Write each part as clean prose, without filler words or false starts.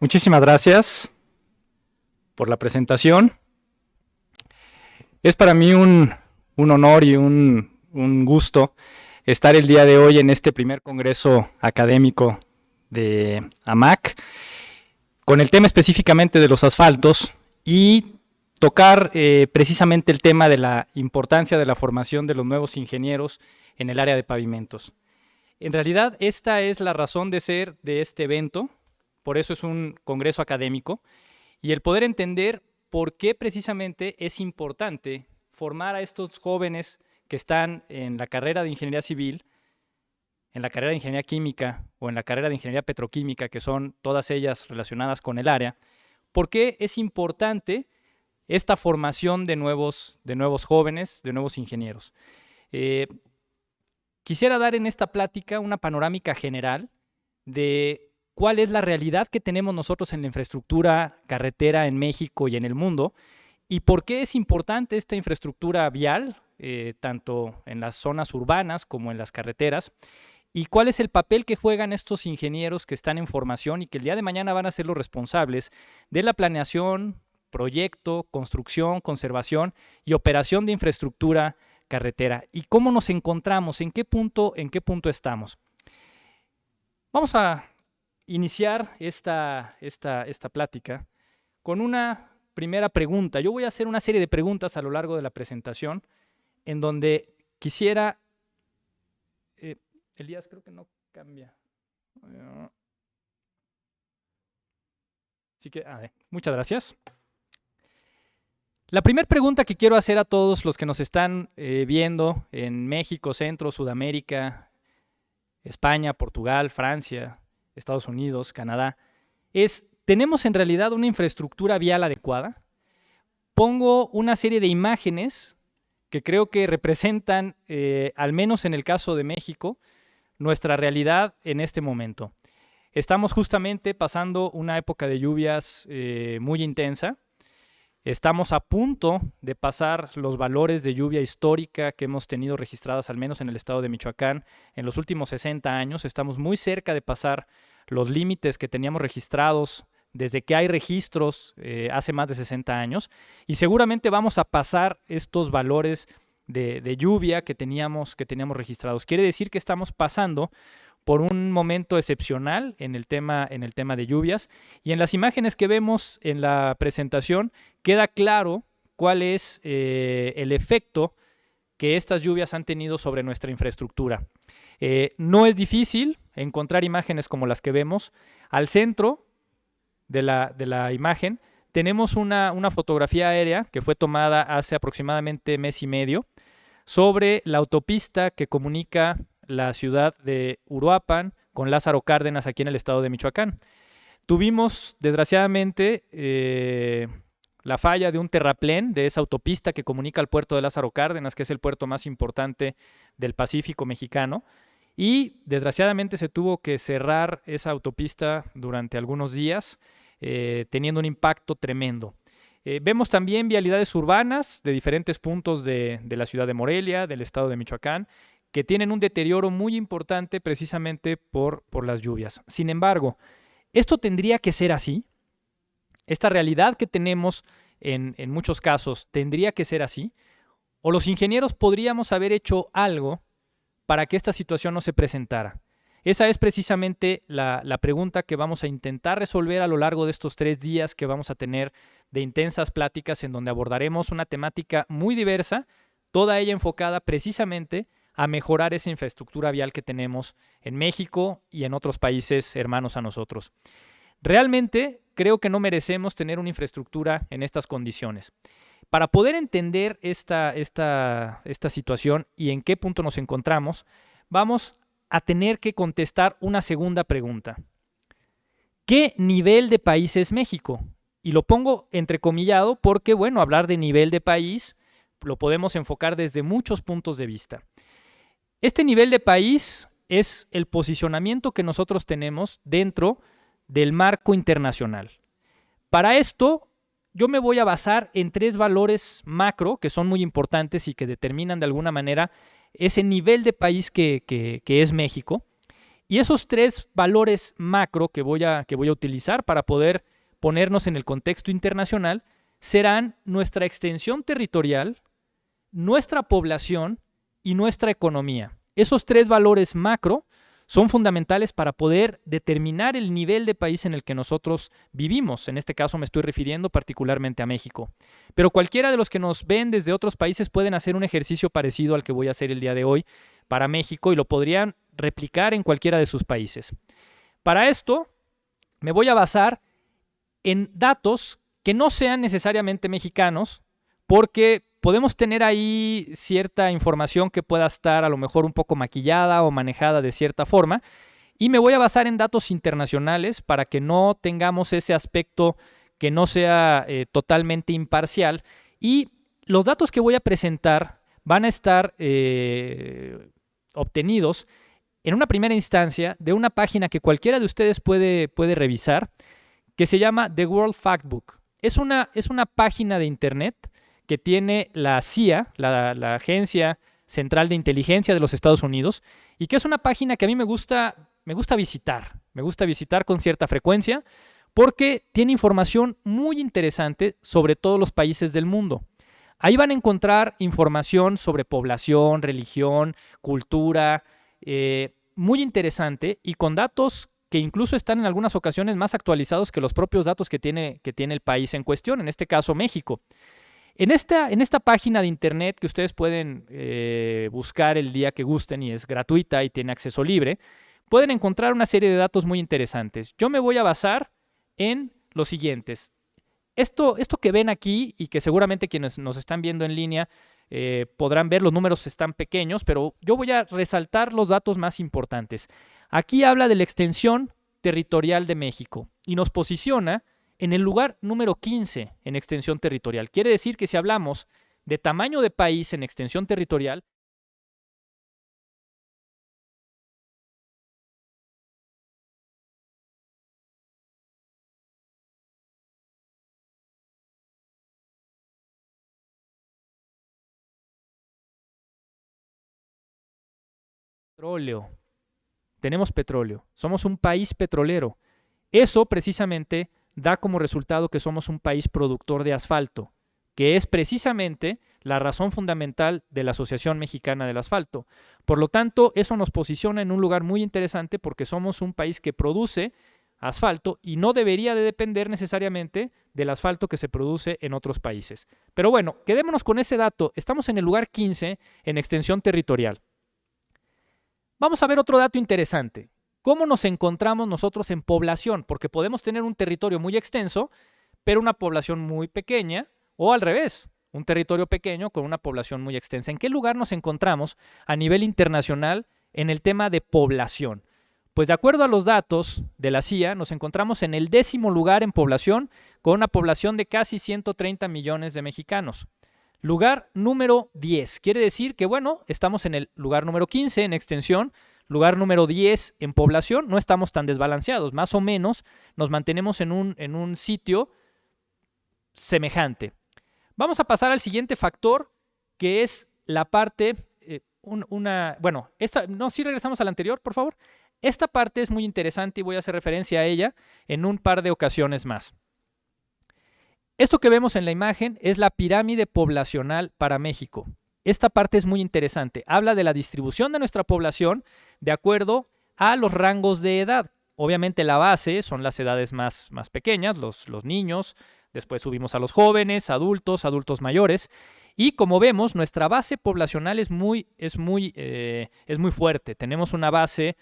Muchísimas gracias por la presentación. Es para mí un honor y un gusto estar el día de hoy en este primer congreso académico de AMAC, con el tema específicamente de los asfaltos y tocar precisamente el tema de la importancia de la formación de los nuevos ingenieros en el área de pavimentos. En realidad, esta es la razón de ser de este evento, por eso es un congreso académico, y el poder entender por qué precisamente es importante formar a estos jóvenes que están en la carrera de ingeniería civil, en la carrera de ingeniería química o en la carrera de ingeniería petroquímica, que son todas ellas relacionadas con el área. ¿Por qué es importante esta formación de nuevos jóvenes, de nuevos ingenieros? Quisiera dar en esta plática una panorámica general de cuál es la realidad que tenemos nosotros en la infraestructura carretera en México y en el mundo, y por qué es importante esta infraestructura vial, tanto en las zonas urbanas como en las carreteras, y cuál es el papel que juegan estos ingenieros que están en formación y que el día de mañana van a ser los responsables de la planeación, proyecto, construcción, conservación y operación de infraestructura carretera. ¿Y cómo nos encontramos? ¿En qué punto estamos? Vamos a iniciar esta plática con una primera pregunta. Yo voy a hacer una serie de preguntas a lo largo de la presentación en donde quisiera... Elías, creo que no cambia. Así que, muchas gracias. La primera pregunta que quiero hacer a todos los que nos están viendo en México, Centro, Sudamérica, España, Portugal, Francia, Estados Unidos, Canadá, es, ¿tenemos en realidad una infraestructura vial adecuada? Pongo una serie de imágenes que creo que representan, al menos en el caso de México, nuestra realidad en este momento. Estamos justamente pasando una época de lluvias muy intensa. Estamos a punto de pasar los valores de lluvia histórica que hemos tenido registradas, al menos en el estado de Michoacán, en los últimos 60 años. Estamos muy cerca de pasar los límites que teníamos registrados desde que hay registros hace más de 60 años. Y seguramente vamos a pasar estos valores de lluvia que teníamos registrados. Quiere decir que estamos pasando por un momento excepcional en el tema de lluvias, y en las imágenes que vemos en la presentación queda claro cuál es el efecto que estas lluvias han tenido sobre nuestra infraestructura. No es difícil encontrar imágenes como las que vemos. Al centro de la imagen tenemos una fotografía aérea que fue tomada hace aproximadamente mes y medio sobre la autopista que comunica la ciudad de Uruapan con Lázaro Cárdenas aquí en el estado de Michoacán. Tuvimos, desgraciadamente, la falla de un terraplén de esa autopista que comunica al puerto de Lázaro Cárdenas, que es el puerto más importante del Pacífico mexicano, y desgraciadamente se tuvo que cerrar esa autopista durante algunos días, teniendo un impacto tremendo. Vemos también vialidades urbanas de diferentes puntos de la ciudad de Morelia, del estado de Michoacán, que tienen un deterioro muy importante precisamente por las lluvias. Sin embargo, ¿esto tendría que ser así? ¿Esta realidad que tenemos en muchos casos tendría que ser así? ¿O los ingenieros podríamos haber hecho algo para que esta situación no se presentara? Esa es precisamente la pregunta que vamos a intentar resolver a lo largo de estos 3 días que vamos a tener de intensas pláticas en donde abordaremos una temática muy diversa, toda ella enfocada precisamente a mejorar esa infraestructura vial que tenemos en México y en otros países hermanos a nosotros. Realmente creo que no merecemos tener una infraestructura en estas condiciones. Para poder entender esta situación y en qué punto nos encontramos, vamos a tener que contestar una segunda pregunta. ¿Qué nivel de país es México? Y lo pongo entrecomillado porque, bueno, hablar de nivel de país lo podemos enfocar desde muchos puntos de vista. Este nivel de país es el posicionamiento que nosotros tenemos dentro del marco internacional. Para esto, yo me voy a basar en 3 valores macro que son muy importantes y que determinan de alguna manera ese nivel de país que es México. Y esos tres valores macro que voy a utilizar para poder ponernos en el contexto internacional serán nuestra extensión territorial, nuestra población y nuestra economía. Esos tres valores macro son fundamentales para poder determinar el nivel de país en el que nosotros vivimos. En este caso me estoy refiriendo particularmente a México. Pero cualquiera de los que nos ven desde otros países pueden hacer un ejercicio parecido al que voy a hacer el día de hoy para México y lo podrían replicar en cualquiera de sus países. Para esto me voy a basar en datos que no sean necesariamente mexicanos, porque podemos tener ahí cierta información que pueda estar a lo mejor un poco maquillada o manejada de cierta forma, y me voy a basar en datos internacionales para que no tengamos ese aspecto que no sea totalmente imparcial. Y los datos que voy a presentar van a estar obtenidos en una primera instancia de una página que cualquiera de ustedes puede revisar, que se llama The World Factbook. Es una página de internet que tiene la CIA, la Agencia Central de Inteligencia de los Estados Unidos, y que es una página que a mí me gusta visitar con cierta frecuencia, porque tiene información muy interesante sobre todos los países del mundo. Ahí van a encontrar información sobre población, religión, cultura, muy interesante y con datos que incluso están en algunas ocasiones más actualizados que los propios datos que tiene el país en cuestión, en este caso México. En esta página de internet que ustedes pueden buscar el día que gusten y es gratuita y tiene acceso libre, pueden encontrar una serie de datos muy interesantes. Yo me voy a basar en los siguientes. Esto que ven aquí y que seguramente quienes nos están viendo en línea podrán ver, los números están pequeños, pero yo voy a resaltar los datos más importantes. Aquí habla de la extensión territorial de México y nos posiciona en el lugar número 15 en extensión territorial. Quiere decir que si hablamos de tamaño de país en extensión territorial, tenemos petróleo, somos un país petrolero. Eso precisamente da como resultado que somos un país productor de asfalto, que es precisamente la razón fundamental de la Asociación Mexicana del Asfalto. Por lo tanto, eso nos posiciona en un lugar muy interesante porque somos un país que produce asfalto y no debería de depender necesariamente del asfalto que se produce en otros países. Pero bueno, quedémonos con ese dato. Estamos en el lugar 15 en extensión territorial. Vamos a ver otro dato interesante. ¿Cómo nos encontramos nosotros en población? Porque podemos tener un territorio muy extenso, pero una población muy pequeña, o al revés, un territorio pequeño con una población muy extensa. ¿En qué lugar nos encontramos a nivel internacional en el tema de población? Pues de acuerdo a los datos de la CIA, nos encontramos en el 10º lugar en población, con una población de casi 130 millones de mexicanos. Lugar número 10. Quiere decir que, bueno, estamos en el lugar número 15 en extensión, lugar número 10 en población, no estamos tan desbalanceados, más o menos nos mantenemos en un sitio semejante. Vamos a pasar al siguiente factor, que es la parte, si regresamos al anterior, por favor. Esta parte es muy interesante y voy a hacer referencia a ella en un par de ocasiones más. Esto que vemos en la imagen es la pirámide poblacional para México. Esta parte es muy interesante. Habla de la distribución de nuestra población de acuerdo a los rangos de edad. Obviamente la base son las edades más pequeñas, los niños, después subimos a los jóvenes, adultos mayores. Y como vemos, nuestra base poblacional es muy fuerte. Tenemos una base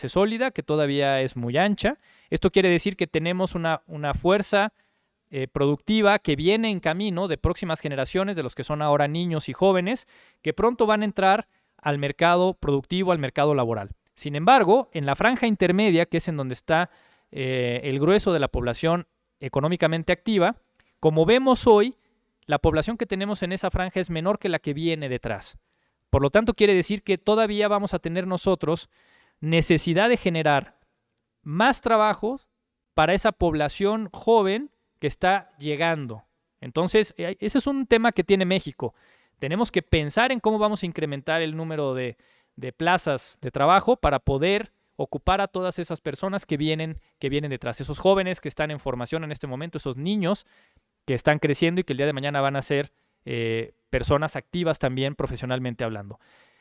sólida que todavía es muy ancha. Esto quiere decir que tenemos una fuerza productiva que viene en camino de próximas generaciones, de los que son ahora niños y jóvenes, que pronto van a entrar al mercado productivo, al mercado laboral. Sin embargo, en la franja intermedia, que es en donde está el grueso de la población económicamente activa, como vemos hoy, la población que tenemos en esa franja es menor que la que viene detrás. Por lo tanto, quiere decir que todavía vamos a tener nosotros necesidad de generar más trabajo para esa población joven que está llegando. Entonces, ese es un tema que tiene México. Tenemos que pensar en cómo vamos a incrementar el número de plazas de trabajo para poder ocupar a todas esas personas que vienen detrás, esos jóvenes que están en formación en este momento, esos niños que están creciendo y que el día de mañana van a ser personas activas también profesionalmente hablando.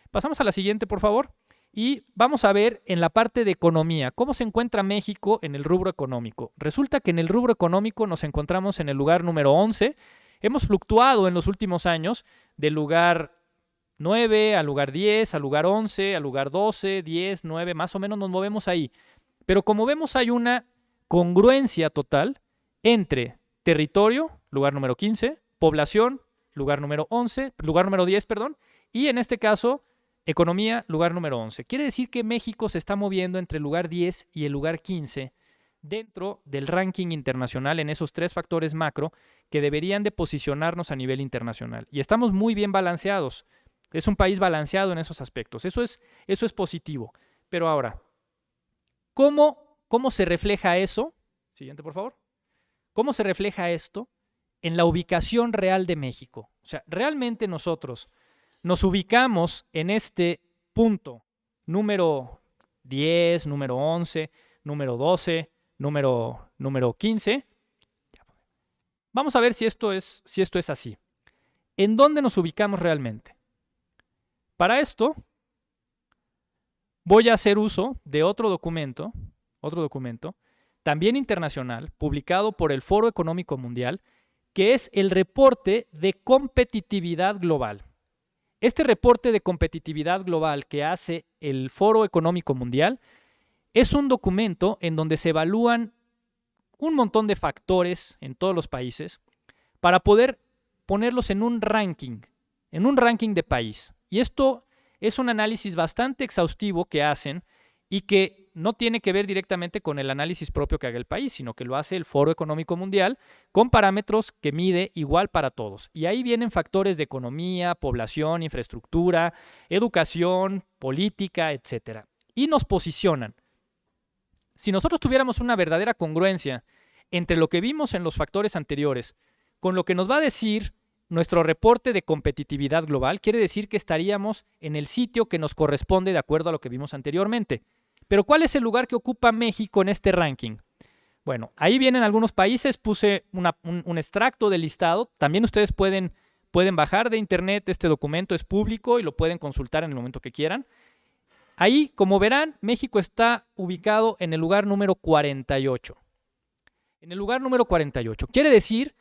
Pasamos a la siguiente, por favor. Y vamos a ver en la parte de economía, ¿cómo se encuentra México en el rubro económico? Resulta que en el rubro económico nos encontramos en el lugar número 11. Hemos fluctuado en los últimos años del lugar 9 al lugar 10, al lugar 11, al lugar 12, 10, 9, más o menos nos movemos ahí. Pero como vemos hay una congruencia total entre territorio, lugar número 15, población, lugar número 11, lugar número 10, perdón, y en este caso economía, lugar número 11. Quiere decir que México se está moviendo entre el lugar 10 y el lugar 15 dentro del ranking internacional en esos tres factores macro que deberían de posicionarnos a nivel internacional. Y estamos muy bien balanceados. Es un país balanceado en esos aspectos. Eso es positivo. Pero ahora, ¿cómo se refleja eso? Siguiente, por favor. ¿Cómo se refleja esto en la ubicación real de México? O sea, realmente nosotros nos ubicamos en este punto número 10, número 11, número 12, número 15. Vamos a ver si esto es así. ¿En dónde nos ubicamos realmente? Para esto, voy a hacer uso de otro documento, también internacional, publicado por el Foro Económico Mundial, que es el reporte de competitividad global. Este reporte de competitividad global que hace el Foro Económico Mundial es un documento en donde se evalúan un montón de factores en todos los países para poder ponerlos en un ranking de país. Y esto es un análisis bastante exhaustivo que hacen y que no tiene que ver directamente con el análisis propio que haga el país, sino que lo hace el Foro Económico Mundial con parámetros que mide igual para todos. Y ahí vienen factores de economía, población, infraestructura, educación, política, etc. Y nos posicionan. Si nosotros tuviéramos una verdadera congruencia entre lo que vimos en los factores anteriores con lo que nos va a decir nuestro reporte de competitividad global, quiere decir que estaríamos en el sitio que nos corresponde de acuerdo a lo que vimos anteriormente. Pero ¿cuál es el lugar que ocupa México en este ranking? Bueno, ahí vienen algunos países, puse un extracto del listado. También ustedes pueden bajar de internet este documento, es público y lo pueden consultar en el momento que quieran. Ahí, como verán, México está ubicado en el lugar número 48. En el lugar número 48. Quiere decir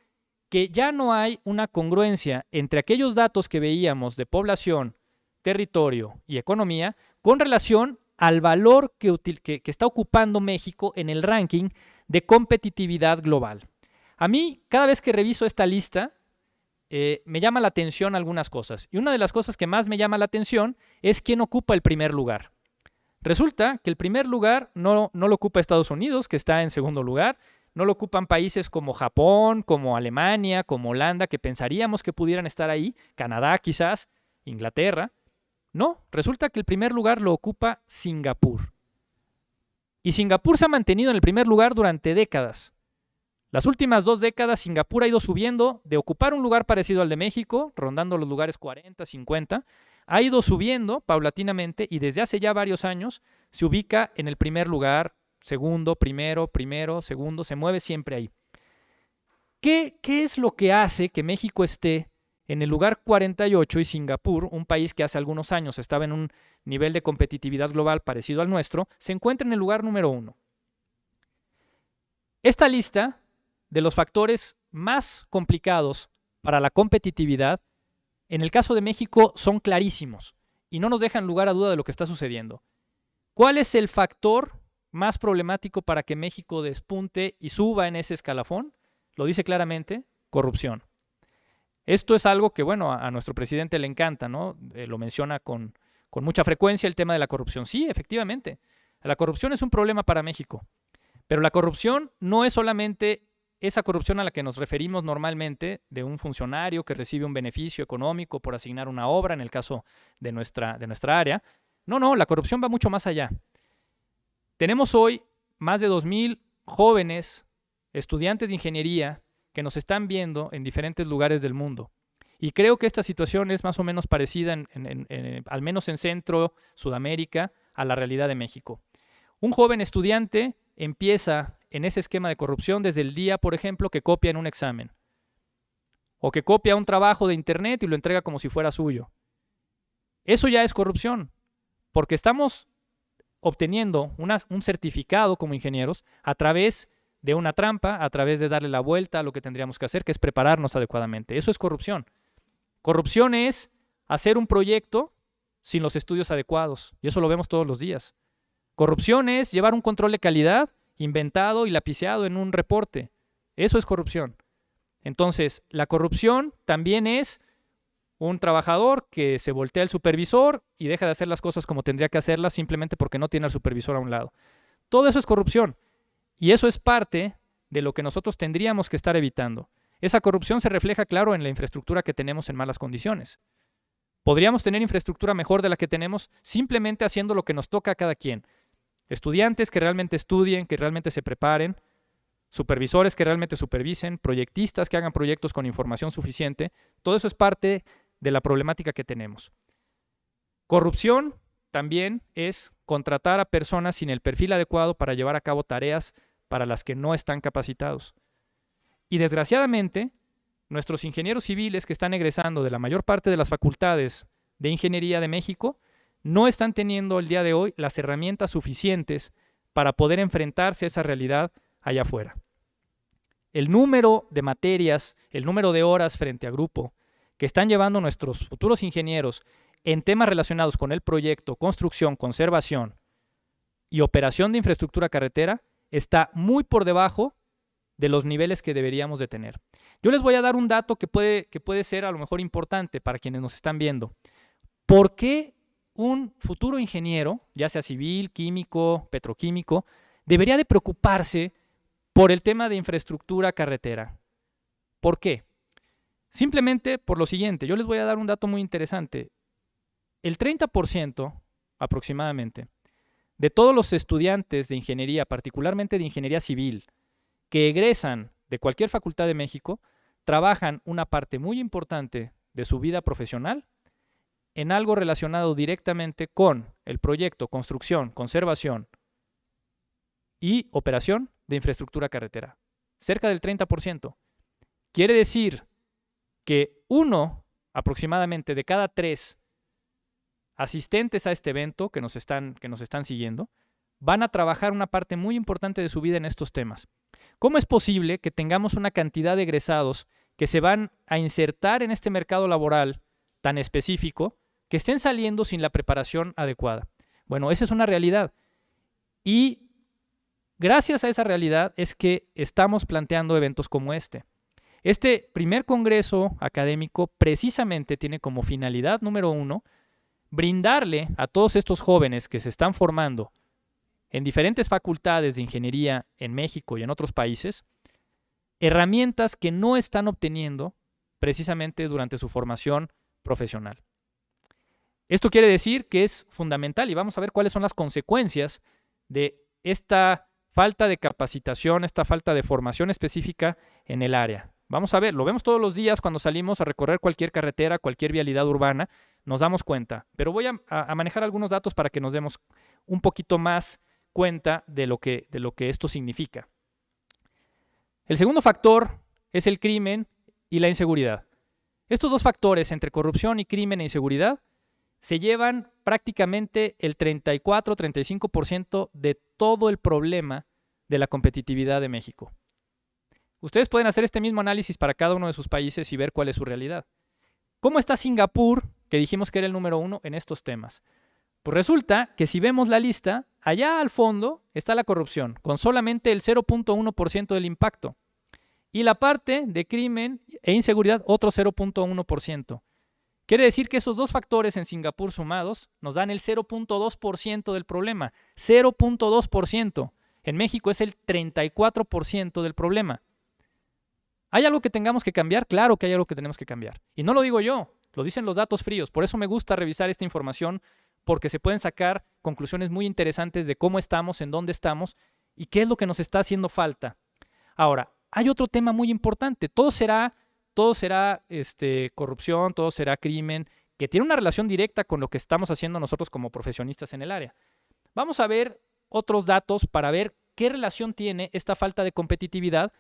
que ya no hay una congruencia entre aquellos datos que veíamos de población, territorio y economía con relación al valor que está ocupando México en el ranking de competitividad global. A mí, cada vez que reviso esta lista, me llama la atención algunas cosas. Y una de las cosas que más me llama la atención es quién ocupa el primer lugar. Resulta que el primer lugar no lo ocupa Estados Unidos, que está en segundo lugar. No lo ocupan países como Japón, como Alemania, como Holanda, que pensaríamos que pudieran estar ahí. Canadá quizás, Inglaterra. No, resulta que el primer lugar lo ocupa Singapur. Y Singapur se ha mantenido en el primer lugar durante décadas. Las últimas 2 décadas Singapur ha ido subiendo de ocupar un lugar parecido al de México, rondando los lugares 40, 50, ha ido subiendo paulatinamente y desde hace ya varios años se ubica en el primer lugar, segundo, primero, segundo, se mueve siempre ahí. ¿Qué es lo que hace que México esté en el lugar 48 y Singapur, un país que hace algunos años estaba en un nivel de competitividad global parecido al nuestro, se encuentra en el lugar número 1? Esta lista de los factores más complicados para la competitividad, en el caso de México, son clarísimos y no nos dejan lugar a duda de lo que está sucediendo. ¿Cuál es el factor más problemático para que México despunte y suba en ese escalafón? Lo dice claramente, corrupción. Esto es algo que, bueno, a nuestro presidente le encanta, ¿no? Lo menciona con mucha frecuencia el tema de la corrupción. Sí, efectivamente, la corrupción es un problema para México, pero la corrupción no es solamente esa corrupción a la que nos referimos normalmente de un funcionario que recibe un beneficio económico por asignar una obra, en el caso de nuestra área. No, la corrupción va mucho más allá. Tenemos hoy más de 2,000 jóvenes estudiantes de ingeniería que nos están viendo en diferentes lugares del mundo. Y creo que esta situación es más o menos parecida, al menos en Centro, Sudamérica, a la realidad de México. Un joven estudiante empieza en ese esquema de corrupción desde el día, por ejemplo, que copia en un examen, o que copia un trabajo de internet y lo entrega como si fuera suyo. Eso ya es corrupción, porque estamos obteniendo un certificado como ingenieros a través de una trampa, a través de darle la vuelta a lo que tendríamos que hacer, que es prepararnos adecuadamente. Eso es corrupción. Corrupción es hacer un proyecto sin los estudios adecuados, y eso lo vemos todos los días. Corrupción es llevar un control de calidad inventado y lapiciado en un reporte. Eso es corrupción. Entonces, la corrupción también es un trabajador que se voltea al supervisor y deja de hacer las cosas como tendría que hacerlas simplemente porque no tiene al supervisor a un lado. Todo eso es corrupción. Y eso es parte de lo que nosotros tendríamos que estar evitando. Esa corrupción se refleja, claro, en la infraestructura que tenemos en malas condiciones. Podríamos tener infraestructura mejor de la que tenemos simplemente haciendo lo que nos toca a cada quien. Estudiantes que realmente estudien, que realmente se preparen, supervisores que realmente supervisen, proyectistas que hagan proyectos con información suficiente. Todo eso es parte de la problemática que tenemos. Corrupción también es contratar a personas sin el perfil adecuado para llevar a cabo tareas para las que no están capacitados. Y desgraciadamente, nuestros ingenieros civiles que están egresando de la mayor parte de las facultades de ingeniería de México no están teniendo el día de hoy las herramientas suficientes para poder enfrentarse a esa realidad allá afuera. El número de materias, el número de horas frente a grupo que están llevando nuestros futuros ingenieros en temas relacionados con el proyecto, construcción, conservación y operación de infraestructura carretera está muy por debajo de los niveles que deberíamos de tener. Yo les voy a dar un dato que puede ser a lo mejor importante para quienes nos están viendo. ¿Por qué un futuro ingeniero, ya sea civil, químico, petroquímico, debería de preocuparse por el tema de infraestructura carretera? ¿Por qué? Simplemente por lo siguiente, yo les voy a dar un dato muy interesante. El 30% aproximadamente de todos los estudiantes de ingeniería, particularmente de ingeniería civil, que egresan de cualquier facultad de México, trabajan una parte muy importante de su vida profesional en algo relacionado directamente con el proyecto, construcción, conservación y operación de infraestructura carretera. Cerca del 30%. Quiere decir que uno aproximadamente de cada 3 asistentes a este evento que nos están siguiendo van a trabajar una parte muy importante de su vida en estos temas. ¿Cómo es posible que tengamos una cantidad de egresados que se van a insertar en este mercado laboral tan específico que estén saliendo sin la preparación adecuada? Bueno, esa es una realidad. Y gracias a esa realidad es que estamos planteando eventos como este. Este primer congreso académico precisamente tiene como finalidad número 1 brindarle a todos estos jóvenes que se están formando en diferentes facultades de ingeniería en México y en otros países, herramientas que no están obteniendo precisamente durante su formación profesional. Esto quiere decir que es fundamental y vamos a ver cuáles son las consecuencias de esta falta de capacitación, esta falta de formación específica en el área. Vamos a ver, lo vemos todos los días cuando salimos a recorrer cualquier carretera, cualquier vialidad urbana, nos damos cuenta. Pero voy a manejar algunos datos para que nos demos un poquito más cuenta de lo que esto significa. El segundo factor es el crimen y la inseguridad. Estos dos factores, entre corrupción y crimen e inseguridad, se llevan prácticamente el 34-35% de todo el problema de la competitividad de México. Ustedes pueden hacer este mismo análisis para cada uno de sus países y ver cuál es su realidad. ¿Cómo está Singapur, que dijimos que era el número 1 en estos temas? Pues resulta que si vemos la lista, allá al fondo está la corrupción, con solamente el 0.1% del impacto. Y la parte de crimen e inseguridad, otro 0.1%. Quiere decir que esos dos factores en Singapur sumados nos dan el 0.2% del problema. 0.2%. En México es el 34% del problema. ¿Hay algo que tengamos que cambiar? Claro que hay algo que tenemos que cambiar. Y no lo digo yo, lo dicen los datos fríos. Por eso me gusta revisar esta información, porque se pueden sacar conclusiones muy interesantes de cómo estamos, en dónde estamos y qué es lo que nos está haciendo falta. Ahora, hay otro tema muy importante. Todo será corrupción, todo será crimen, que tiene una relación directa con lo que estamos haciendo nosotros como profesionistas en el área. Vamos a ver otros datos para ver qué relación tiene esta falta de competitividad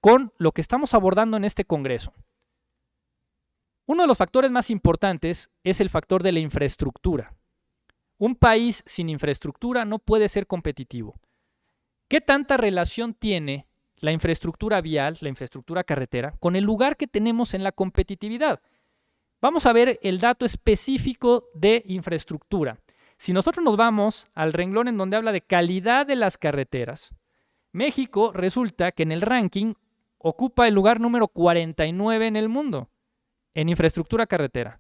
con lo que estamos abordando en este congreso. Uno de los factores más importantes es el factor de la infraestructura. Un país sin infraestructura no puede ser competitivo. ¿Qué tanta relación tiene la infraestructura vial, la infraestructura carretera, con el lugar que tenemos en la competitividad? Vamos a ver el dato específico de infraestructura. Si nosotros nos vamos al renglón en donde habla de calidad de las carreteras, México resulta que en el ranking ocupa el lugar número 49 en el mundo en infraestructura carretera.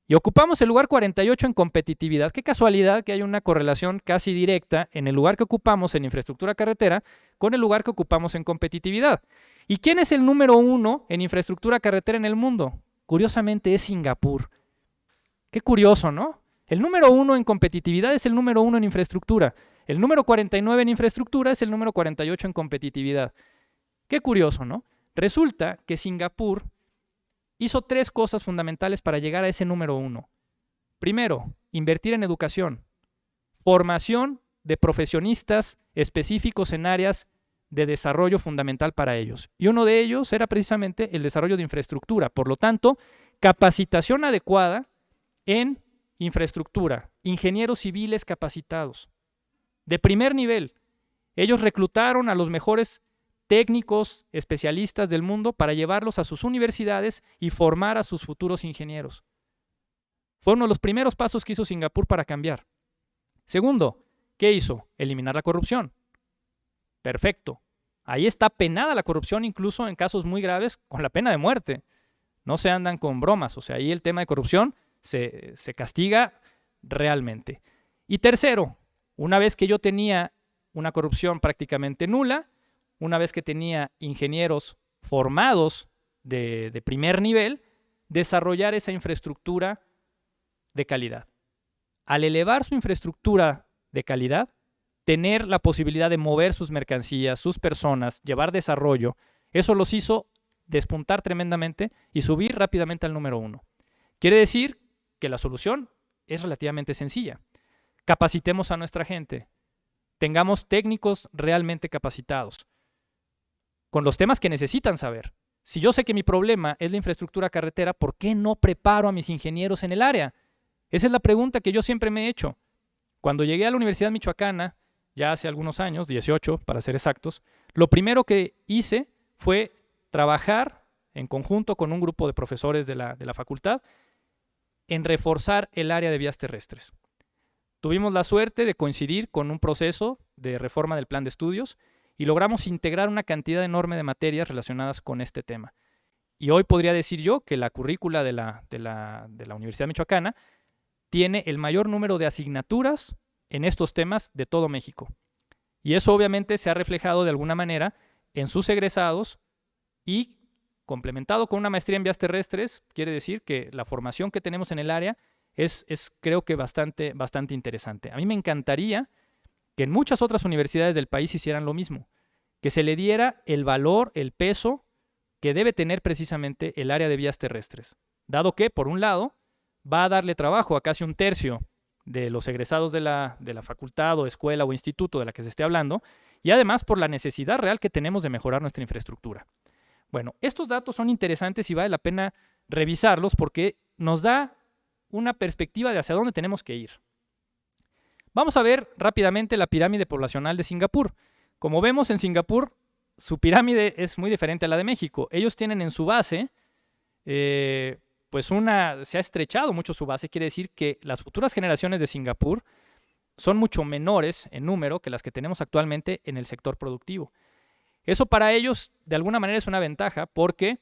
Y ocupamos el lugar 48 en competitividad. Qué casualidad que hay una correlación casi directa en el lugar que ocupamos en infraestructura carretera con el lugar que ocupamos en competitividad. ¿Y quién es el número 1 en infraestructura carretera en el mundo? Curiosamente es Singapur. Qué curioso, ¿no? El número 1 en competitividad es el número 1 en infraestructura. El número 49 en infraestructura es el número 48 en competitividad. Qué curioso, ¿no? Resulta que Singapur hizo 3 cosas fundamentales para llegar a ese número 1. Primero, invertir en educación, formación de profesionistas específicos en áreas de desarrollo fundamental para ellos. Y uno de ellos era precisamente el desarrollo de infraestructura. Por lo tanto, capacitación adecuada en infraestructura, ingenieros civiles capacitados, de primer nivel. Ellos reclutaron a los mejores técnicos, especialistas del mundo para llevarlos a sus universidades y formar a sus futuros ingenieros. Fue uno de los primeros pasos que hizo Singapur para cambiar. Segundo, ¿qué hizo? Eliminar la corrupción. Perfecto. Ahí está penada la corrupción, incluso en casos muy graves, con la pena de muerte. No se andan con bromas. O sea, ahí el tema de corrupción se castiga realmente. Y tercero, una vez que yo tenía una corrupción prácticamente nula, una vez que tenía ingenieros formados de primer nivel, desarrollar esa infraestructura de calidad. Al elevar su infraestructura de calidad, tener la posibilidad de mover sus mercancías, sus personas, llevar desarrollo, eso los hizo despuntar tremendamente y subir rápidamente al número 1. Quiere decir que la solución es relativamente sencilla. Capacitemos a nuestra gente, tengamos técnicos realmente capacitados con los temas que necesitan saber. Si yo sé que mi problema es la infraestructura carretera, ¿por qué no preparo a mis ingenieros en el área? Esa es la pregunta que yo siempre me he hecho. Cuando llegué a la Universidad Michoacana, ya hace algunos años, 18 para ser exactos, lo primero que hice fue trabajar en conjunto con un grupo de profesores de la facultad en reforzar el área de vías terrestres. Tuvimos la suerte de coincidir con un proceso de reforma del plan de estudios y logramos integrar una cantidad enorme de materias relacionadas con este tema. Y hoy podría decir yo que la currícula de la Universidad Michoacana tiene el mayor número de asignaturas en estos temas de todo México. Y eso obviamente se ha reflejado de alguna manera en sus egresados y complementado con una maestría en vías terrestres, quiere decir que la formación que tenemos en el área es creo que bastante interesante. A mí me encantaría que en muchas otras universidades del país hicieran lo mismo, que se le diera el valor, el peso que debe tener precisamente el área de vías terrestres, dado que, por un lado, va a darle trabajo a casi un tercio de los egresados de la facultad o escuela o instituto de la que se esté hablando, y además por la necesidad real que tenemos de mejorar nuestra infraestructura. Bueno, estos datos son interesantes y vale la pena revisarlos porque nos da una perspectiva de hacia dónde tenemos que ir. Vamos a ver rápidamente la pirámide poblacional de Singapur. Como vemos en Singapur, su pirámide es muy diferente a la de México. Ellos tienen en su base, se ha estrechado mucho su base, quiere decir que las futuras generaciones de Singapur son mucho menores en número que las que tenemos actualmente en el sector productivo. Eso para ellos de alguna manera es una ventaja porque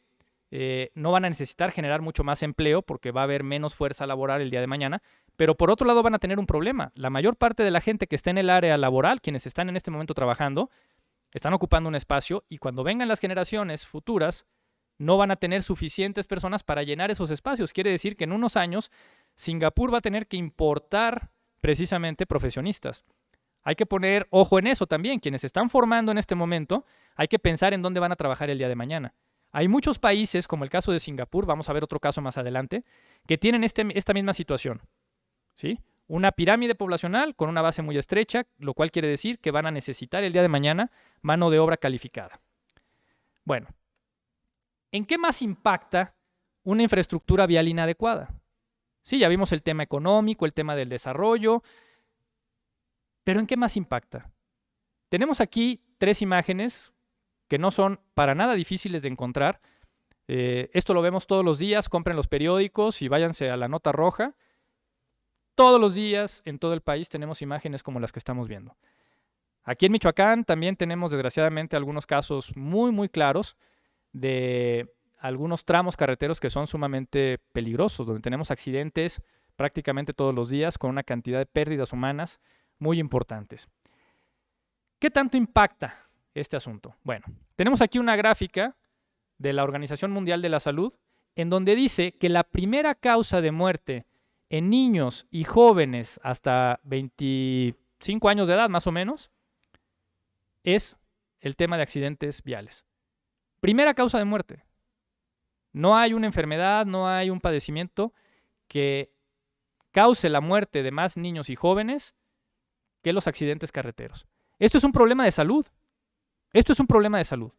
no van a necesitar generar mucho más empleo porque va a haber menos fuerza laboral el día de mañana, pero por otro lado van a tener un problema. La mayor parte de la gente que está en el área laboral, quienes están en este momento trabajando, están ocupando un espacio y cuando vengan las generaciones futuras no van a tener suficientes personas para llenar esos espacios. Quiere decir que en unos años Singapur va a tener que importar precisamente profesionistas. Hay que poner ojo en eso también. Quienes se están formando en este momento, hay que pensar en dónde van a trabajar el día de mañana. Hay muchos países, como el caso de Singapur, vamos a ver otro caso más adelante, que tienen esta misma situación, ¿sí? una pirámide poblacional con una base muy estrecha, lo cual quiere decir que van a necesitar el día de mañana mano de obra calificada. Bueno, ¿en qué más impacta una infraestructura vial inadecuada? Sí, ya vimos el tema económico, el tema del desarrollo, pero ¿en qué más impacta? Tenemos aquí 3 imágenes que no son para nada difíciles de encontrar. Esto lo vemos todos los días, compren los periódicos y váyanse a la nota roja. Todos los días en todo el país tenemos imágenes como las que estamos viendo. Aquí en Michoacán también tenemos desgraciadamente algunos casos muy, muy claros de algunos tramos carreteros que son sumamente peligrosos, donde tenemos accidentes prácticamente todos los días con una cantidad de pérdidas humanas muy importantes. ¿Qué tanto impacta este asunto? Bueno, tenemos aquí una gráfica de la Organización Mundial de la Salud en donde dice que la primera causa de muerte en niños y jóvenes hasta 25 años de edad más o menos es el tema de accidentes viales. Primera causa de muerte. No hay una enfermedad, no hay un padecimiento que cause la muerte de más niños y jóvenes que los accidentes carreteros. Esto es un problema de salud. Esto es un problema de salud.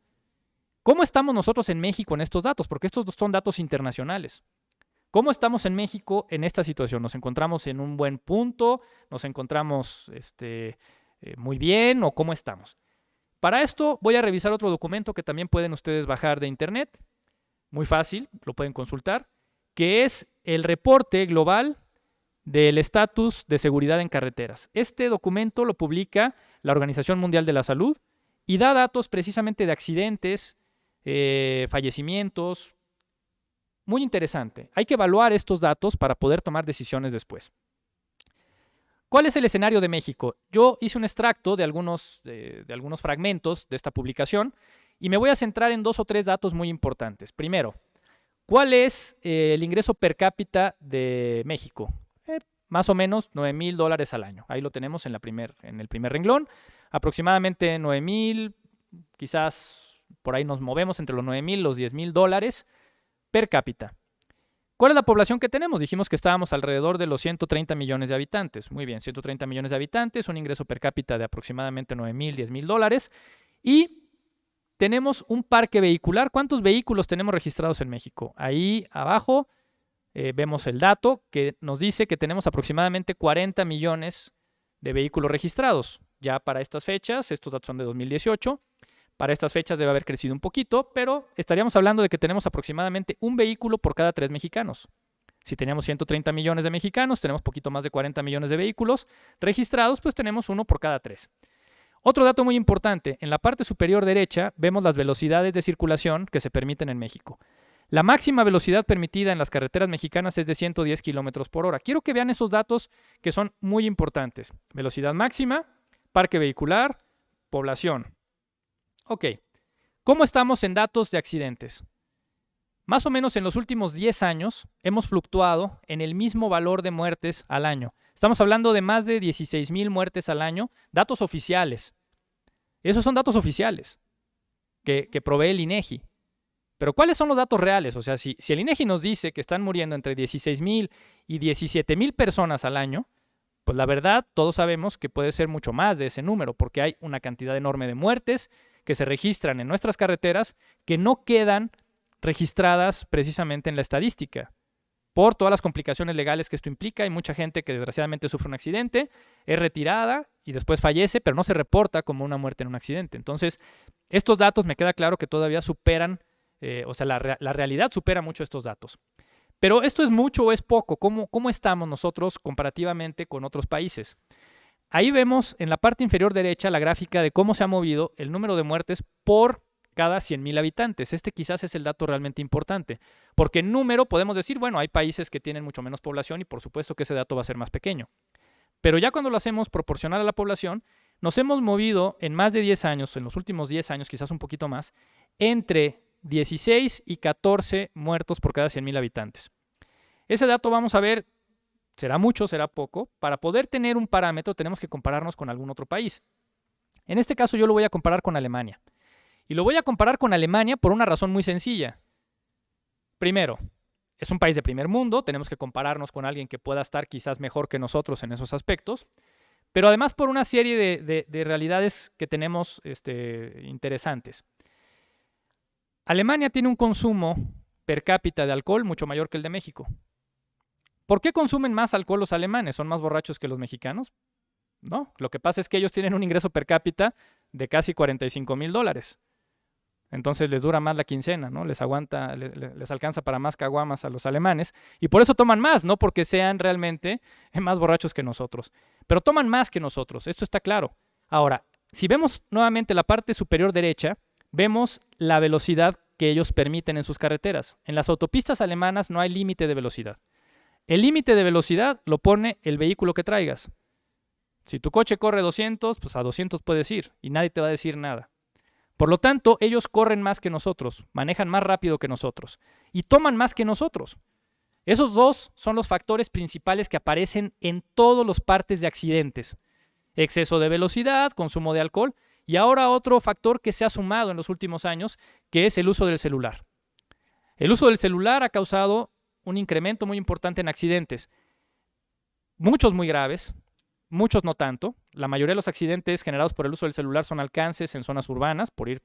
¿Cómo estamos nosotros en México en estos datos? Porque estos son datos internacionales. ¿Cómo estamos en México en esta situación? ¿Nos encontramos en un buen punto? ¿Nos encontramos muy bien? ¿O cómo estamos? Para esto voy a revisar otro documento que también pueden ustedes bajar de internet. Muy fácil, lo pueden consultar, que es el reporte global del estatus de seguridad en carreteras. Este documento lo publica la Organización Mundial de la Salud y da datos precisamente de accidentes, fallecimientos. Muy interesante. Hay que evaluar estos datos para poder tomar decisiones después. ¿Cuál es el escenario de México? Yo hice un extracto de algunos fragmentos de esta publicación y me voy a centrar en 2 o 3 datos muy importantes. Primero, ¿cuál es el ingreso per cápita de México? Más o menos $9,000 al año. Ahí lo tenemos en el primer renglón. Aproximadamente 9,000, quizás por ahí nos movemos entre los 9,000 y los $10,000 per cápita. ¿Cuál es la población que tenemos? Dijimos que estábamos alrededor de los 130 millones de habitantes. Muy bien, 130 millones de habitantes, un ingreso per cápita de aproximadamente 9,000, $10,000. Y tenemos un parque vehicular. ¿Cuántos vehículos tenemos registrados en México? Ahí abajo vemos el dato que nos dice que tenemos aproximadamente 40 millones de vehículos registrados. Ya para estas fechas, estos datos son de 2018, para estas fechas debe haber crecido un poquito, pero estaríamos hablando de que tenemos aproximadamente un vehículo por cada 3 mexicanos. Si teníamos 130 millones de mexicanos, tenemos poquito más de 40 millones de vehículos registrados, pues tenemos uno por cada 3. Otro dato muy importante, en la parte superior derecha vemos las velocidades de circulación que se permiten en México. La máxima velocidad permitida en las carreteras mexicanas es de 110 kilómetros por hora. Quiero que vean esos datos que son muy importantes. Velocidad máxima, parque vehicular, población. Ok, ¿cómo estamos en datos de accidentes? Más o menos en los últimos 10 años hemos fluctuado en el mismo valor de muertes al año. Estamos hablando de más de 16,000 muertes al año, datos oficiales. Esos son datos oficiales que provee el INEGI. Pero ¿cuáles son los datos reales? O sea, si el INEGI nos dice que están muriendo entre 16,000 y 17,000 personas al año, pues la verdad todos sabemos que puede ser mucho más de ese número, porque hay una cantidad enorme de muertes que se registran en nuestras carreteras que no quedan registradas precisamente en la estadística, por todas las complicaciones legales que esto implica. Hay mucha gente que desgraciadamente sufre un accidente, es retirada y después fallece, pero no se reporta como una muerte en un accidente. Entonces, estos datos me queda claro que todavía superan, la realidad supera mucho estos datos. Pero ¿esto es mucho o es poco? ¿Cómo estamos nosotros comparativamente con otros países? Ahí vemos en la parte inferior derecha la gráfica de cómo se ha movido el número de muertes por cada 100,000 habitantes. Este quizás es el dato realmente importante, porque en número podemos decir, bueno, hay países que tienen mucho menos población y por supuesto que ese dato va a ser más pequeño. Pero ya cuando lo hacemos proporcional a la población, nos hemos movido en más de 10 años, en los últimos 10 años, quizás un poquito más, entre 16 y 14 muertos por cada 100,000 habitantes. Ese dato vamos a ver, será mucho, será poco. Para poder tener un parámetro tenemos que compararnos con algún otro país. En este caso yo lo voy a comparar con Alemania. Y lo voy a comparar con Alemania por una razón muy sencilla. Primero, Es un país de primer mundo, tenemos que compararnos con alguien que pueda estar quizás mejor que nosotros en esos aspectos, pero además por una serie de realidades que tenemos interesantes. Alemania tiene un consumo per cápita de alcohol mucho mayor que el de México. ¿Por qué consumen más alcohol los alemanes? ¿Son más borrachos que los mexicanos? No, lo que pasa es que ellos tienen un ingreso per cápita de casi $45,000. Entonces les dura más la quincena, ¿no? Les alcanza para más caguamas a los alemanes y por eso toman más, no porque sean realmente más borrachos que nosotros, pero toman más que nosotros, esto está claro. Ahora, si vemos nuevamente la parte superior derecha, vemos la velocidad que ellos permiten en sus carreteras. En las autopistas alemanas no hay límite de velocidad. El límite de velocidad lo pone el vehículo que traigas. Si tu coche corre 200, pues a 200 puedes ir y nadie te va a decir nada. Por lo tanto, ellos corren más que nosotros, manejan más rápido que nosotros y toman más que nosotros. Esos dos son los factores principales que aparecen en todas las partes de accidentes. Exceso de velocidad, consumo de alcohol y ahora otro factor que se ha sumado en los últimos años, que es el uso del celular. El uso del celular ha causado un incremento muy importante en accidentes. Muchos muy graves, muchos no tanto. La mayoría de los accidentes generados por el uso del celular son alcances en zonas urbanas, por ir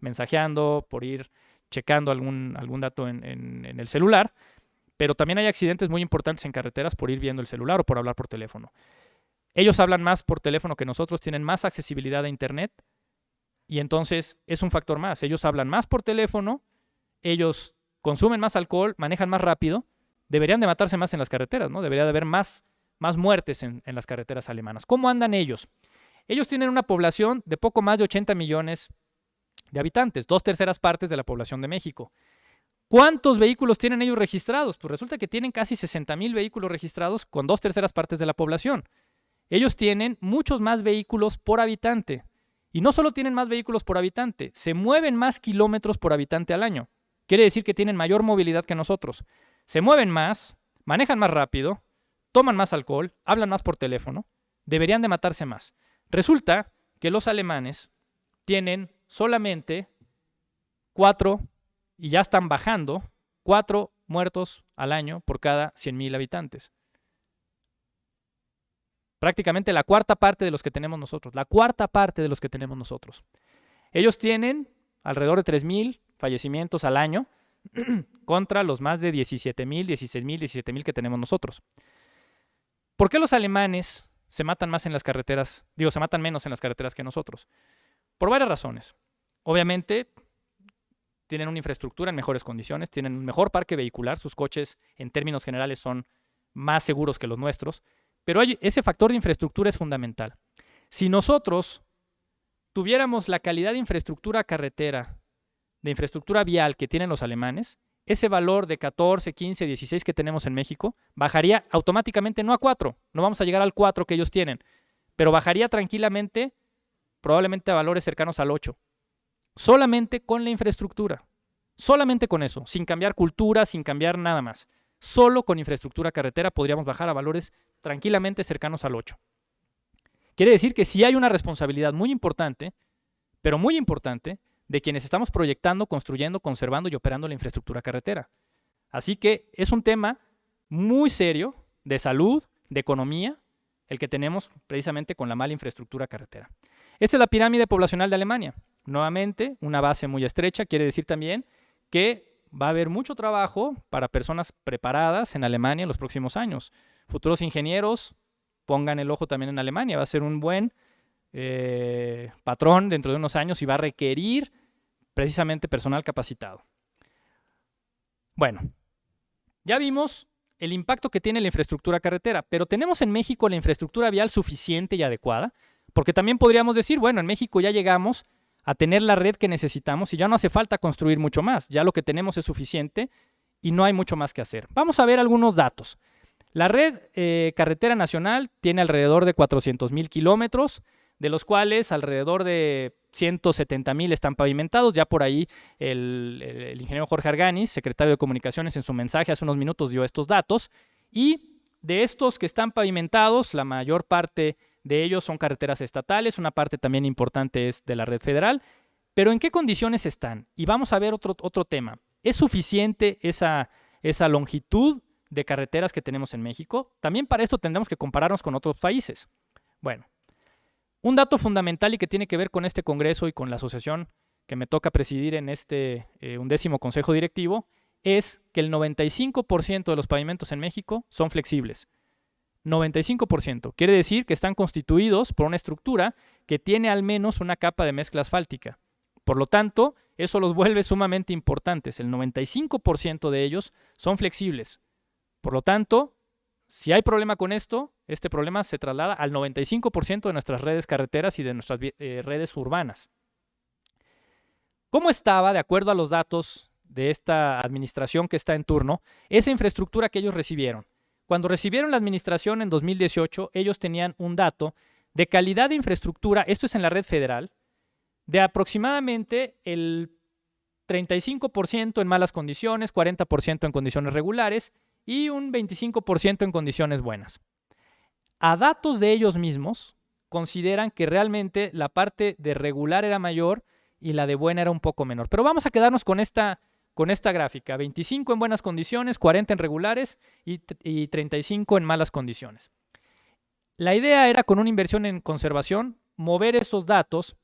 mensajeando, por ir checando algún dato en el celular, pero también hay accidentes muy importantes en carreteras por ir viendo el celular o por hablar por teléfono. Ellos hablan más por teléfono que nosotros, tienen más accesibilidad a internet y entonces es un factor más. Ellos hablan más por teléfono, ellos consumen más alcohol, manejan más rápido, deberían de matarse más en las carreteras, ¿no? Debería de haber más muertes en las carreteras alemanas. ¿Cómo andan ellos? Ellos tienen una población de poco más de 80 millones de habitantes, 2/3 partes de la población de México. ¿Cuántos vehículos tienen ellos registrados? Pues resulta que tienen casi 60,000 vehículos registrados con 2/3 partes de la población. Ellos tienen muchos más vehículos por habitante. Y no solo tienen más vehículos por habitante, se mueven más kilómetros por habitante al año. Quiere decir que tienen mayor movilidad que nosotros. Se mueven más, manejan más rápido, toman más alcohol, hablan más por teléfono, deberían de matarse más. Resulta que los alemanes tienen solamente 4, y ya están bajando, 4 muertos al año por cada 100,000 habitantes. Prácticamente la cuarta parte de los que tenemos nosotros, Ellos tienen alrededor de 3,000 fallecimientos al año contra los más de 17,000, 16,000, 17,000 que tenemos nosotros. ¿Por qué los alemanes se matan más en las carreteras? Se matan menos en las carreteras que nosotros. Por varias razones. Obviamente, tienen una infraestructura en mejores condiciones, tienen un mejor parque vehicular, sus coches en términos generales son más seguros que los nuestros, pero ese factor de infraestructura es fundamental. Si nosotros tuviéramos la calidad de infraestructura carretera, de infraestructura vial que tienen los alemanes, ese valor de 14, 15, 16 que tenemos en México bajaría automáticamente no a 4, no vamos a llegar al 4 que ellos tienen, pero bajaría tranquilamente, probablemente a valores cercanos al 8. Solamente con la infraestructura, solamente con eso, sin cambiar cultura, sin cambiar nada más. Solo con infraestructura carretera podríamos bajar a valores tranquilamente cercanos al 8. Quiere decir que sí hay una responsabilidad muy importante, pero muy importante, de quienes estamos proyectando, construyendo, conservando y operando la infraestructura carretera. Así que es un tema muy serio de salud, de economía, el que tenemos precisamente con la mala infraestructura carretera. Esta es la pirámide poblacional de Alemania. Nuevamente, una base muy estrecha, quiere decir también que va a haber mucho trabajo para personas preparadas en Alemania en los próximos años. Futuros ingenieros, pongan el ojo también en Alemania, va a ser un buen patrón dentro de unos años y va a requerir precisamente personal capacitado. Bueno, ya vimos el impacto que tiene la infraestructura carretera, pero ¿tenemos en México la infraestructura vial suficiente y adecuada? Porque también podríamos decir, bueno, en México ya llegamos a tener la red que necesitamos y ya no hace falta construir mucho más, ya lo que tenemos es suficiente y no hay mucho más que hacer. Vamos a ver algunos datos. La red carretera nacional tiene alrededor de 400,000 kilómetros, de los cuales alrededor de 170,000 están pavimentados. Ya por ahí el ingeniero Jorge Arganis, secretario de Comunicaciones, en su mensaje hace unos minutos dio estos datos. Y de estos que están pavimentados, la mayor parte de ellos son carreteras estatales, una parte también importante es de la red federal. Pero ¿en qué condiciones están? Y vamos a ver otro tema. ¿Es suficiente esa esa longitud de carreteras que tenemos en México. También para esto tendremos que compararnos con otros países. Bueno, un dato fundamental y que tiene que ver con este congreso y con la asociación que me toca presidir en este 11º consejo directivo es que el 95% de los pavimentos en México son flexibles. 95%. Quiere decir que están constituidos por una estructura que tiene al menos una capa de mezcla asfáltica. Por lo tanto, eso los vuelve sumamente importantes. El 95% de ellos son flexibles. Por lo tanto, si hay problema con esto, este problema se traslada al 95% de nuestras redes carreteras y de nuestras redes urbanas. ¿Cómo estaba, de acuerdo a los datos de esta administración que está en turno, esa infraestructura que ellos recibieron? Cuando recibieron la administración en 2018, ellos tenían un dato de calidad de infraestructura, esto es en la red federal, de aproximadamente el 35% en malas condiciones, 40% en condiciones regulares y un 25% en condiciones buenas. A datos de ellos mismos, consideran que realmente la parte de regular era mayor y la de buena era un poco menor. Pero vamos a quedarnos con esta gráfica, 25 en buenas condiciones, 40 en regulares y 35 en malas condiciones. La idea era, con una inversión en conservación, mover esos datos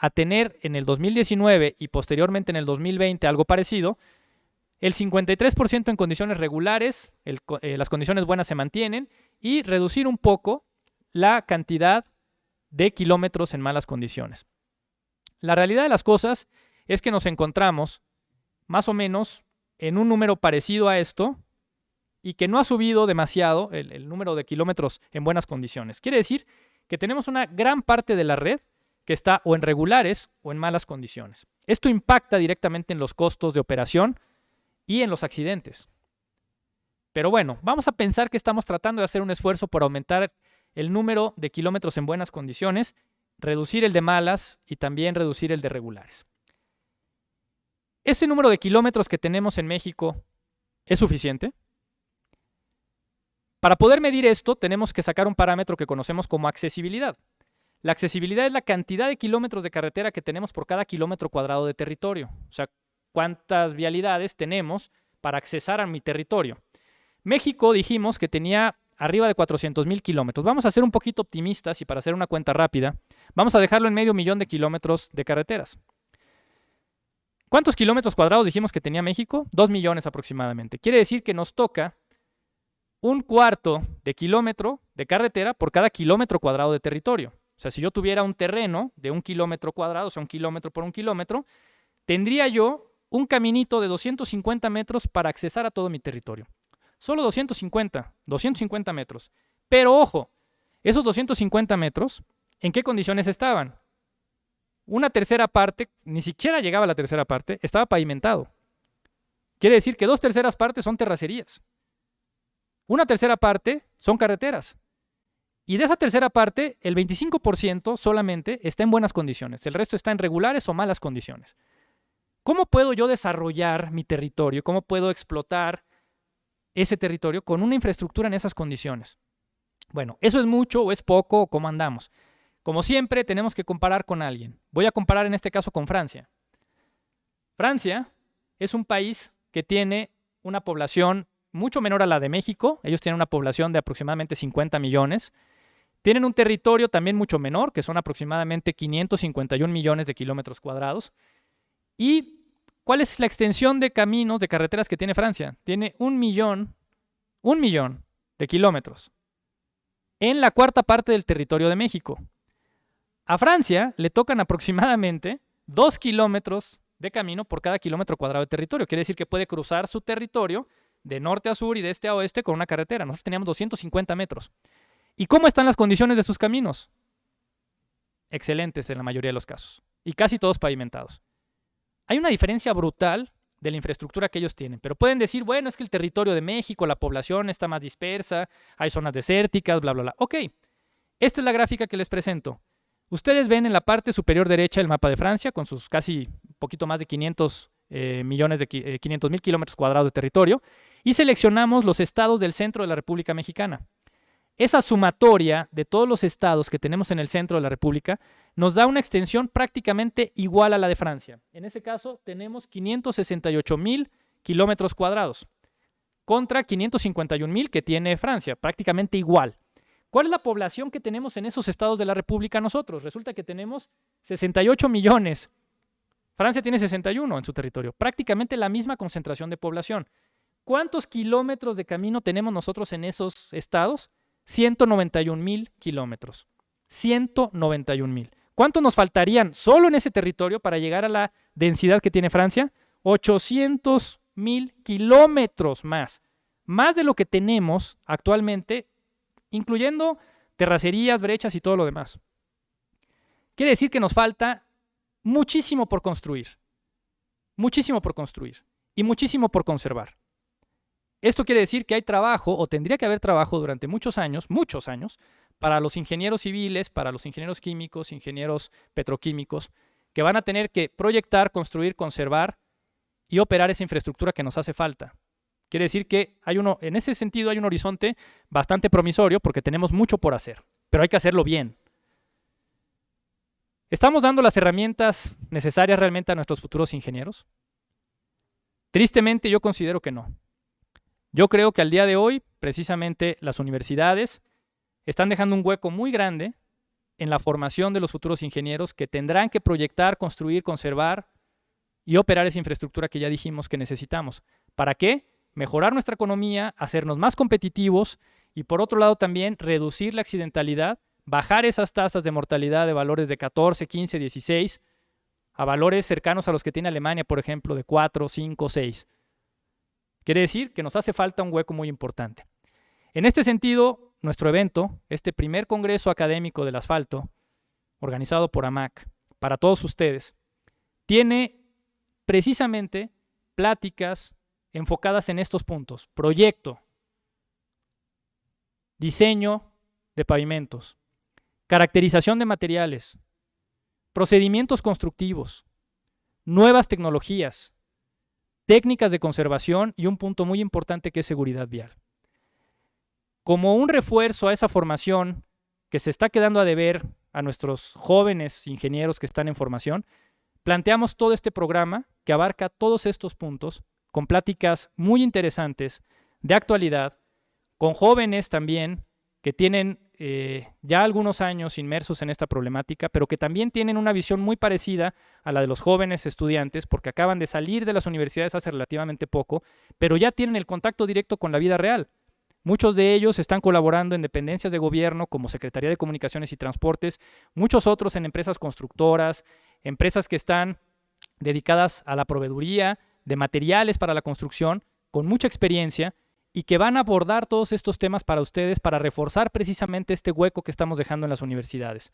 a tener en el 2019 y posteriormente en el 2020 algo parecido, el 53% en condiciones regulares, las condiciones buenas se mantienen, y reducir un poco la cantidad de kilómetros en malas condiciones. La realidad de las cosas es que nos encontramos más o menos en un número parecido a esto y que no ha subido demasiado el número de kilómetros en buenas condiciones. Quiere decir que tenemos una gran parte de la red que está o en regulares o en malas condiciones. Esto impacta directamente en los costos de operación y en los accidentes. Pero bueno, vamos a pensar que estamos tratando de hacer un esfuerzo por aumentar el número de kilómetros en buenas condiciones, reducir el de malas y también reducir el de regulares. ¿Ese número de kilómetros que tenemos en México es suficiente? Para poder medir esto, tenemos que sacar un parámetro que conocemos como accesibilidad. La accesibilidad es la cantidad de kilómetros de carretera que tenemos por cada kilómetro cuadrado de territorio. O sea, cuántas vialidades tenemos para accesar a mi territorio. México dijimos que tenía arriba de 400,000 kilómetros. Vamos a ser un poquito optimistas y para hacer una cuenta rápida, vamos a dejarlo en 500,000 de kilómetros de carreteras. ¿Cuántos kilómetros cuadrados dijimos que tenía México? 2 millones aproximadamente. Quiere decir que nos toca un cuarto de kilómetro de carretera por cada kilómetro cuadrado de territorio. O sea, si yo tuviera un terreno de 1 kilómetro cuadrado, o sea, 1 kilómetro por 1 kilómetro, tendría yo un caminito de 250 metros para accesar a todo mi territorio. Solo 250 metros. Pero ojo, esos 250 metros, ¿en qué condiciones estaban? Una tercera parte, ni siquiera llegaba a la tercera parte, estaba pavimentado. Quiere decir que 2/3 partes son terracerías. Una tercera parte son carreteras. Y de esa tercera parte, el 25% solamente está en buenas condiciones. El resto está en regulares o malas condiciones. ¿Cómo puedo yo desarrollar mi territorio? ¿Cómo puedo explotar ese territorio con una infraestructura en esas condiciones? Bueno, ¿eso es mucho o es poco o cómo andamos? Como siempre, tenemos que comparar con alguien. Voy a comparar en este caso con Francia. Francia es un país que tiene una población mucho menor a la de México. Ellos tienen una población de aproximadamente 50 millones. Tienen un territorio también mucho menor, que son aproximadamente 551 millones de kilómetros cuadrados. ¿Y cuál es la extensión de caminos, de carreteras que tiene Francia? Tiene 1 millón de kilómetros en la cuarta parte del territorio de México. A Francia le tocan aproximadamente 2 kilómetros de camino por cada kilómetro cuadrado de territorio. Quiere decir que puede cruzar su territorio de norte a sur y de este a oeste con una carretera. Nosotros teníamos 250 metros. ¿Y cómo están las condiciones de sus caminos? Excelentes en la mayoría de los casos. Y casi todos pavimentados. Hay una diferencia brutal de la infraestructura que ellos tienen. Pero pueden decir, bueno, es que el territorio de México, la población está más dispersa, hay zonas desérticas, bla, bla, bla. Ok, esta es la gráfica que les presento. Ustedes ven en la parte superior derecha el mapa de Francia con sus casi un poquito más de 500,000 kilómetros cuadrados de territorio y seleccionamos los estados del centro de la República Mexicana. Esa sumatoria de todos los estados que tenemos en el centro de la República nos da una extensión prácticamente igual a la de Francia. En ese caso tenemos 568,000 kilómetros cuadrados. contra 551,000 que tiene Francia, prácticamente igual. ¿Cuál es la población que tenemos en esos estados de la República nosotros? Resulta que tenemos 68 millones. Francia tiene 61 en su territorio, prácticamente la misma concentración de población. ¿Cuántos kilómetros de camino tenemos nosotros en esos estados? 191,000 kilómetros. 191,000. ¿Cuántos nos faltarían solo en ese territorio para llegar a la densidad que tiene Francia? 800,000 kilómetros más. Más de lo que tenemos actualmente, incluyendo terracerías, brechas y todo lo demás. Quiere decir que nos falta muchísimo por construir. Muchísimo por construir. Y muchísimo por conservar. Esto quiere decir que hay trabajo, o tendría que haber trabajo durante muchos años, para los ingenieros civiles, para los ingenieros químicos, ingenieros petroquímicos, que van a tener que proyectar, construir, conservar y operar esa infraestructura que nos hace falta. Quiere decir que en ese sentido hay un horizonte bastante promisorio porque tenemos mucho por hacer, pero hay que hacerlo bien. ¿Estamos dando las herramientas necesarias realmente a nuestros futuros ingenieros? Tristemente yo considero que no. Yo creo que al día de hoy, precisamente las universidades están dejando un hueco muy grande en la formación de los futuros ingenieros que tendrán que proyectar, construir, conservar y operar esa infraestructura que ya dijimos que necesitamos. ¿Para qué? Mejorar nuestra economía, hacernos más competitivos y por otro lado también reducir la accidentalidad, bajar esas tasas de mortalidad de valores de 14, 15, 16 a valores cercanos a los que tiene Alemania, por ejemplo, de 4, 5, 6. Quiere decir que nos hace falta un hueco muy importante. En este sentido, nuestro evento, este primer congreso académico del asfalto, organizado por AMAC, para todos ustedes, tiene precisamente pláticas enfocadas en estos puntos: proyecto, diseño de pavimentos, caracterización de materiales, procedimientos constructivos, nuevas tecnologías, técnicas de conservación y un punto muy importante que es seguridad vial. Como un refuerzo a esa formación que se está quedando a deber a nuestros jóvenes ingenieros que están en formación, planteamos todo este programa que abarca todos estos puntos con pláticas muy interesantes de actualidad, con jóvenes también que tienen ya algunos años inmersos en esta problemática, pero que también tienen una visión muy parecida a la de los jóvenes estudiantes, porque acaban de salir de las universidades hace relativamente poco, pero ya tienen el contacto directo con la vida real. Muchos de ellos están colaborando en dependencias de gobierno como Secretaría de Comunicaciones y Transportes, muchos otros en empresas constructoras, empresas que están dedicadas a la proveeduría de materiales para la construcción, con mucha experiencia, y que van a abordar todos estos temas para ustedes para reforzar precisamente este hueco que estamos dejando en las universidades.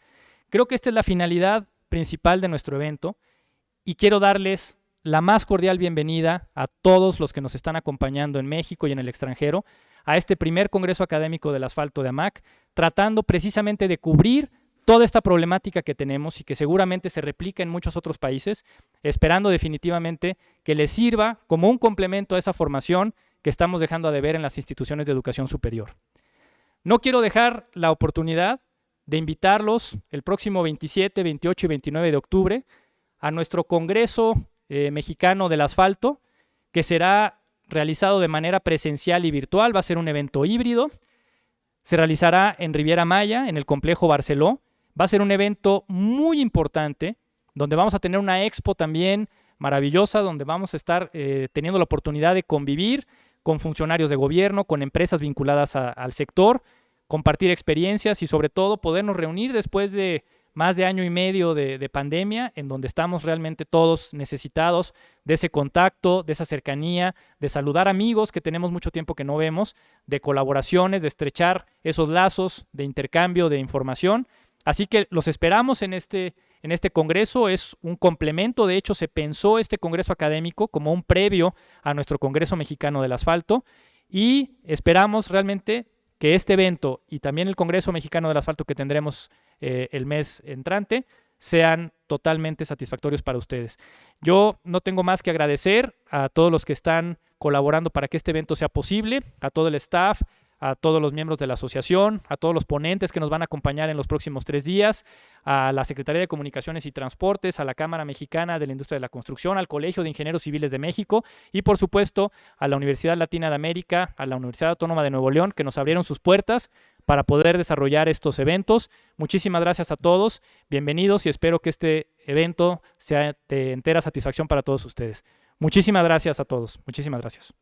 Creo que esta es la finalidad principal de nuestro evento y quiero darles la más cordial bienvenida a todos los que nos están acompañando en México y en el extranjero a este primer Congreso Académico del Asfalto de AMAC, tratando precisamente de cubrir toda esta problemática que tenemos y que seguramente se replica en muchos otros países, esperando definitivamente que les sirva como un complemento a esa formación que estamos dejando a deber en las instituciones de educación superior. No quiero dejar la oportunidad de invitarlos el próximo 27, 28 y 29 de octubre a nuestro Congreso Mexicano del Asfalto, que será realizado de manera presencial y virtual. Va a ser un evento híbrido. Se realizará en Riviera Maya, en el Complejo Barceló. Va a ser un evento muy importante, donde vamos a tener una expo también maravillosa, donde vamos a estar teniendo la oportunidad de convivir con funcionarios de gobierno, con empresas vinculadas al sector, compartir experiencias y sobre todo podernos reunir después de más de año y medio de pandemia, en donde estamos realmente todos necesitados de ese contacto, de esa cercanía, de saludar amigos que tenemos mucho tiempo que no vemos, de colaboraciones, de estrechar esos lazos de intercambio de información. Así que los esperamos en este congreso. Es un complemento. De hecho, se pensó este congreso académico como un previo a nuestro Congreso Mexicano del Asfalto y esperamos realmente que este evento y también el Congreso Mexicano del Asfalto que tendremos el mes entrante sean totalmente satisfactorios para ustedes. Yo no tengo más que agradecer a todos los que están colaborando para que este evento sea posible, a todo el staff, a todos los miembros de la asociación, a todos los ponentes que nos van a acompañar en los próximos 3 días, a la Secretaría de Comunicaciones y Transportes, a la Cámara Mexicana de la Industria de la Construcción, al Colegio de Ingenieros Civiles de México y, por supuesto, a la Universidad Latina de América, a la Universidad Autónoma de Nuevo León, que nos abrieron sus puertas para poder desarrollar estos eventos. Muchísimas gracias a todos, bienvenidos y espero que este evento sea de entera satisfacción para todos ustedes. Muchísimas gracias a todos, muchísimas gracias.